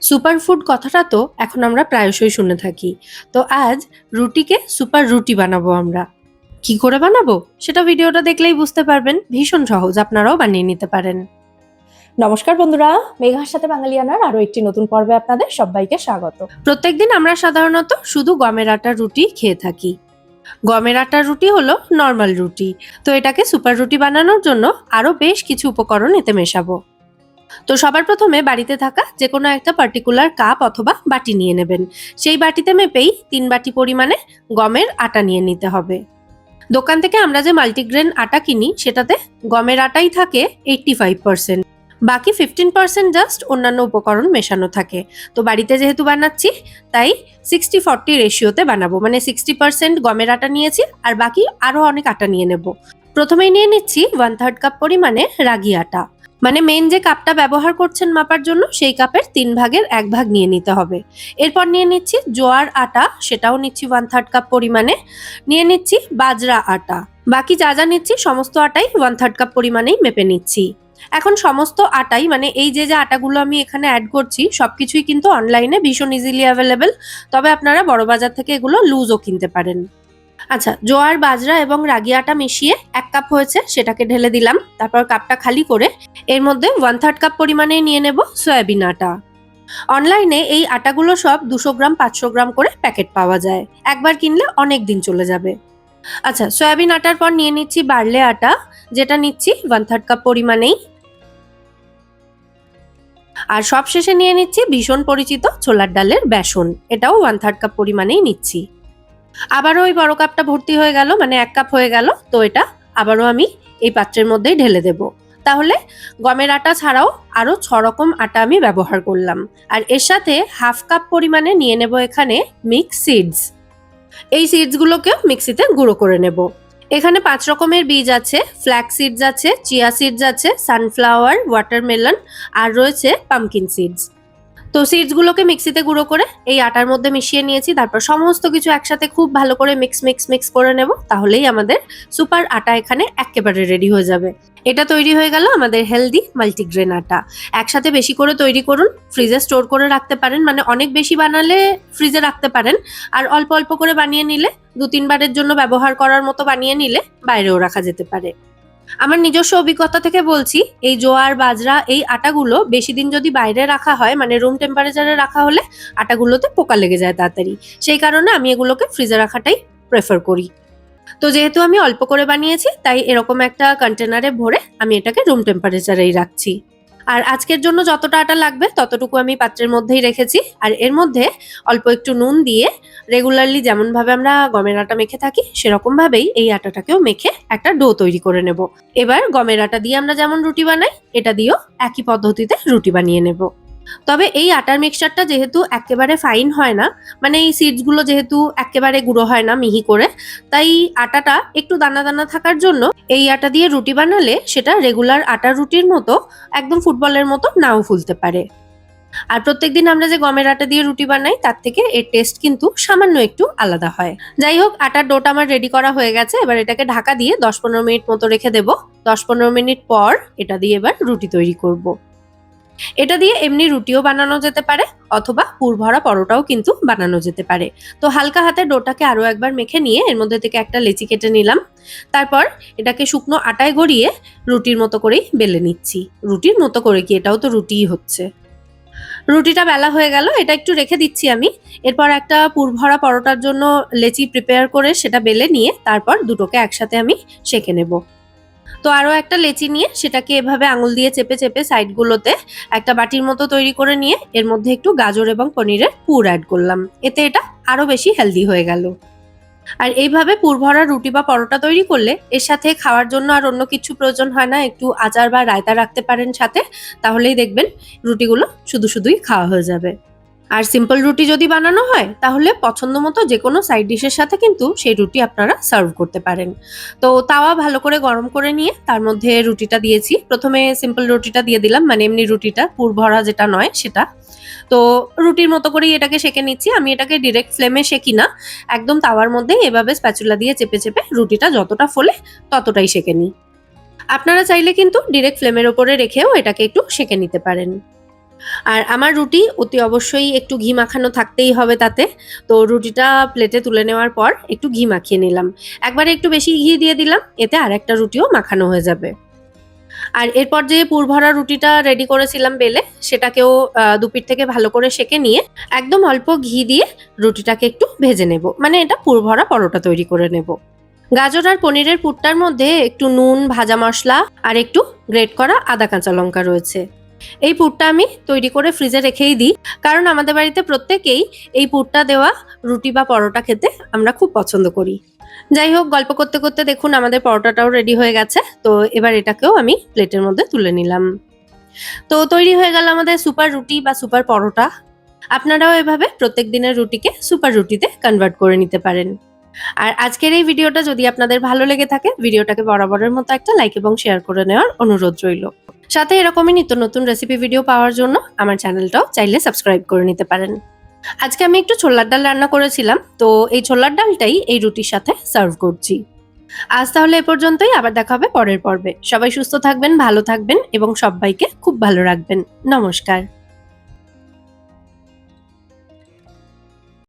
Superfood কথাটা তো এখন আমরা প্রায়শই শুনে থাকি। তো আজ রুটিকে সুপার রুটি বানাবো আমরা। কি করে বানাবো? সেটা ভিডিওটা দেখলেই বুঝতে পারবেন। ভীষণ সহজ, আপনারাও বানিয়ে নিতে পারেন। নমস্কার বন্ধুরা, মেঘার সাথে বাঙালিয়ানার আরো একটি নতুন পর্বে আপনাদের সবাইকে স্বাগত। প্রত্যেকদিন আমরা সাধারণত শুধু গমের আটার রুটি খেয়ে থাকি। গমের আটার রুটি হলো নর্মাল রুটি। তো এটাকে সুপার রুটি বানানোর জন্য আরো বেশ কিছু উপকরণ এতে মেশাবো। তো সবার প্রথমে বাড়িতে থাকা যে কোনো একটা পার্টিকুলার কাপ অথবা বাটি নিয়ে নেবেন। সেই বাটিতে মেপেই 3 বাটি পরিমাণে গমের আটা নিয়ে নিতে হবে। দোকান থেকে আমরা যে মাল্টিগ্রেন আটা কিনি সেটাতে গমের আটাই থাকে 85%, বাকি 15% জাস্ট অন্যান্য উপকরণ মেশানো থাকে। তো বাড়িতে যেহেতু বানাচ্ছি তাই 60-40 রেশিওতে বানাবো, মানে 60% গমের আটা নিয়েছি আর বাকি আরো অনেক আটা নিয়ে নেব। প্রথমেই নিয়ে নিচ্ছি 1/3 কাপ পরিমাণে রাগি আটা, মানে মেন যে কাপটা ব্যবহার করছেন মাপার জন্য সেই কাপের 3 ভাগের 1 ভাগ নিয়ে নিতে হবে। এরপর নিয়ে নিচ্ছি জোয়ার আটা, সেটাও নিচ্ছি 1/3 কাপ পরিমাণে। নিয়ে নিচ্ছি বাজরা আটা, বাকি যা যা নিচ্ছি সমস্ত আটাই 1/3 কাপ পরিমাণেই মেপে নিচ্ছি। এখন সমস্ত আটাই, মানে এই যে যে আটাগুলো আমি এখানে অ্যাড করছি সবকিছুই কিন্তু অনলাইনে ভীষণ ইজিলি অ্যাভেলেবেল, তবে আপনারা বড় বাজার থেকে এগুলো লুজও কিনতে পারেন। আচ্ছা, জোয়ার বাজরা এবং রাগি আটা মিশিয়ে 1 কাপ হয়েছে, সেটাকে ঢেলে দিলাম। তারপর কাপটা খালি করে এর মধ্যে 1/3 কাপ পরিমাণে নিয়ে নেব সয়াবিন আটা। অনলাইনে এই আটাগুলো সব 200 গ্রাম 500 গ্রাম করে প্যাকেট পাওয়া যায়, একবার কিনলে অনেক দিন চলে যাবে। আচ্ছা, সয়াবিন আটার পর নিয়ে নিচ্ছি বার্লে আটা, যেটা নিচ্ছি 1/3 কাপ পরিমাণেই। আর সব শেষে নিয়ে নিচ্ছি ভীষণ পরিচিত ছোলার ডালের বেসন, এটাও 1/3 কাপ পরিমাণেই নিচ্ছি। আবারও ওই বড় কাপটা ভর্তি হয়ে গেল, মানে 1 কাপ হয়ে গেল। তো এটা আবারও আমি এই পাত্রের মধ্যেই ঢেলে দেব। তাহলে গমের আটা ছাড়াও আরো 6 রকম আটা আমি ব্যবহার করলাম। আর এর সাথে 1/2 কাপ পরিমাণে নিয়ে নেব এখানে মিক্স সিডস। এই সিডসগুলোকেও মিক্সিতে গুঁড়ো করে নেব। এখানে 5 রকমের বীজ আছে, ফ্ল্যাক্স সিডস আছে, চিয়া সিডস আছে, সানফ্লাওয়ার, ওয়াটারমেলন আর রয়েছে পামকিন সিডস। তো সিডসগুলোকে মিক্সিতে গুঁড়ো করে এই আটার মধ্যে মিশিয়ে নিয়েছি। তারপর সমস্ত কিছু একসাথে খুব ভালো করে মিক্স করে নেব। তাহলেই আমাদের সুপার আটা এখানে একেবারে রেডি হয়ে যাবে। এটা তৈরি হয়ে গেল আমাদের হেলদি মাল্টিগ্রেন আটা। একসাথে বেশি করে তৈরি করুন, ফ্রিজে স্টোর করে রাখতে পারেন, মানে অনেক বেশি বানালে ফ্রিজে রাখতে পারেন। আর অল্প অল্প করে বানিয়ে নিলে 2-3 বারের জন্য ব্যবহার করার মতো বানিয়ে নিলে বাইরেও রাখা যেতে পারে। আমার নিজস্ব অভিজ্ঞতা থেকে বলছি, এই জোয়ার বাজরা এই আটাগুলো বেশি দিন যদি বাইরে রাখা হয়, মানে রুম টেম্পারেচারে রাখা হলে আটাগুলোতে পোকা লেগে যায় তাড়াতাড়ি। সেই কারণে আমি এগুলোকে ফ্রিজে রাখাটাই প্রেফার করি। তো যেহেতু আমি অল্প করে বানিয়েছি তাই এরকম একটা কন্টেনারে ভরে আমি এটাকে রুম টেম্পারেচারেই রাখছি। আর আজকের জন্য যতটা আটা লাগবে ততটুকু আমি পাত্রের মধ্যেই রেখেছি। আর এর মধ্যে অল্প একটু নুন দিয়ে রেগুলারলি যেমন ভাবে আমরা গমের আটা মেখে থাকি সেরকম ভাবেই এই আটাটাকেও মেখে একটা ডো তৈরি করে নেব। এবার গমের আটা দিয়ে আমরা যেমন রুটি বানাই এটা দিয়েও একই পদ্ধতিতে রুটি বানিয়ে নেব। তবে এই আটার মিক্সচারটা যেহেতু একেবারে ফাইন হয় না, মানে এই সিডসগুলো যেহেতু একেবারে গুঁড়ো হয় না মিহি করে, তাই আটাটা একটু দানা দানা থাকার জন্য এই আটা দিয়ে রুটি বানালে সেটা রেগুলার আটার রুটির মতো একদম ফুটবলের মতো নাও ফুলতে পারে। আর প্রত্যেকদিন আমরা যে গমের আটা দিয়ে রুটি বানাই তার থেকে এর টেস্ট কিন্তু সামান্য একটু আলাদা হয়। যাই হোক, আটার ডোটা আমার রেডি করা হয়ে গেছে। এবার এটাকে ঢাকা দিয়ে 10-15 মিনিট মতো রেখে দেবো। 10-15 মিনিট পর এটা দিয়ে এবার রুটি তৈরি করব। এটা দিয়ে এমনি রুটিও বানানো যেতে পারে অথবা পুরভরা পরোটাও কিন্তু বানানো যেতে পারে। তো হালকা হাতে ডোটাকে আরো একবার মেখে নিয়ে এর মধ্যে থেকে একটা লেচি কেটে নিলাম। তারপর এটাকে শুকনো আটায় গড়িয়ে রুটির মতো করেই বেলে নিচ্ছি। রুটির মতো করে কি, এটাও তো রুটিই হচ্ছে। রুটিটা বেলা হয়ে গেল, এটা একটু রেখে দিচ্ছি আমি। এরপর একটা পুরভরা পরোটার জন্য লেচি প্রিপেয়ার করে সেটা বেলে নিয়ে তারপর দুটোকে একসাথে আমি সেঁকে নেব। তো আরো একটা লেচি নিয়ে সেটাকে এভাবে আঙুল দিয়ে চেপে চেপে সাইডগুলোতে একটা বাটির মতো তৈরি করে নিয়ে এর মধ্যে একটু গাজর এবং পনিরের পুর অ্যাড করলাম। এতে এটা আরো বেশি হেলদি হয়ে গেল। আর এইভাবে পুরভরা রুটি বা পরোটা তৈরি করলে এর সাথে খাওয়ার জন্য আর অন্য কিছু প্রয়োজন হয় না। একটু আচার বা রায়তা রাখতে পারেন সাথে, তাহলেই দেখবেন রুটিগুলো শুধু শুধুই খাওয়া হয়ে যাবে। আর সিম্পল রুটি যদি বানানো হয় তাহলে পছন্দ মতো যে কোনো সাইড ডিশের সাথে কিন্তু সেই রুটি আপনারা সার্ভ করতে পারেন। তো তাওয়া ভালো করে গরম করে নিয়ে তার মধ্যে রুটিটা দিয়েছি। প্রথমে সিম্পল রুটিটা দিয়ে দিলাম, মানে এমনি রুটিটা পুর ভরা যেটা নয় সেটা। তো রুটির মতো করেই এটাকে সেঁকে নিচ্ছি। আমি এটাকে ডিরেক্ট ফ্লেমে সেঁকি না, একদম তাওয়ার মধ্যেই এভাবে স্প্যাচুলা দিয়ে চেপে চেপে রুটিটা যতটা ফোলে ততটাই সেঁকে নিই। আপনারা চাইলে কিন্তু ডিরেক্ট ফ্লেমের ওপরে রেখেও এটাকে একটু সেঁকে নিতে পারেন। আর আমার রুটি অতি অবশ্যই একটু ঘি মাখানো থাকতেই হবে তাতে। তো রুটিটা প্লেটে তুলে নেওয়ার পর একটু ঘি মাখিয়ে নিলাম। একবারে একটু বেশি ঘি দিয়ে দিলাম, এতে আরেকটা রুটিও মাখানো হয়ে যাবে। আর এরপর যে পুরভরা রুটিটা রেডি করেছিলাম বেলে, সেটাকেও দুপিঠ থেকে ভালো করে সেঁকে নিয়ে একদম অল্প ঘি দিয়ে রুটিটাকে একটু ভেজে নেব। মানে এটা পুরভরা পরোটা তৈরি করে নেব। গাজর আর পনিরের পুরটার মধ্যে একটু নুন, ভাজা মশলা আর একটু গ্রেট করা আদা কাঁচা লঙ্কা রয়েছে। এই পুরটা আমি তৈরি করে ফ্রিজে রেখেই দিই, কারণ আমাদের বাড়িতে প্রত্যেকেই এই পুরটা দেওয়া রুটি বা পরোটা খেতে আমরা খুব পছন্দ করি। যাই হোক, গল্প করতে করতে দেখুন আমাদের পরোটাটাও রেডি হয়ে গেছে। তো এবার এটাকেও আমি প্লেটের মধ্যে তুলে নিলাম। তো তৈরি হয়ে গেল আমাদের সুপার রুটি বা সুপার পরোটা। আপনারাও এভাবে প্রত্যেক দিনের রুটিকে সুপার রুটিতে কনভার্ট করে নিতে পারেন। আর আজকের এই ভিডিওটা যদি আপনাদের ভালো লেগে থাকে, ভিডিওটাকে বরাবরের মতো একটা লাইক এবং শেয়ার করে নেওয়ার অনুরোধ রইল। সাথে এরকমই নিত্য নতুন রেসিপি ভিডিও পাওয়ার জন্য আমার চ্যানেলটাও চাইলে সাবস্ক্রাইব করে নিতে পারেন। আজকে আমি একটু ছোলার ডাল রান্না করেছিলাম, তো এই ছোলার ডালটাই এই রুটির সাথে সার্ভ করছি। আজ তাহলে এ পর্যন্তই, আবার দেখা হবে পরের পর্বে। সবাই সুস্থ থাকবেন, ভালো থাকবেন এবং সবাইকে খুব ভালো রাখবেন। নমস্কার।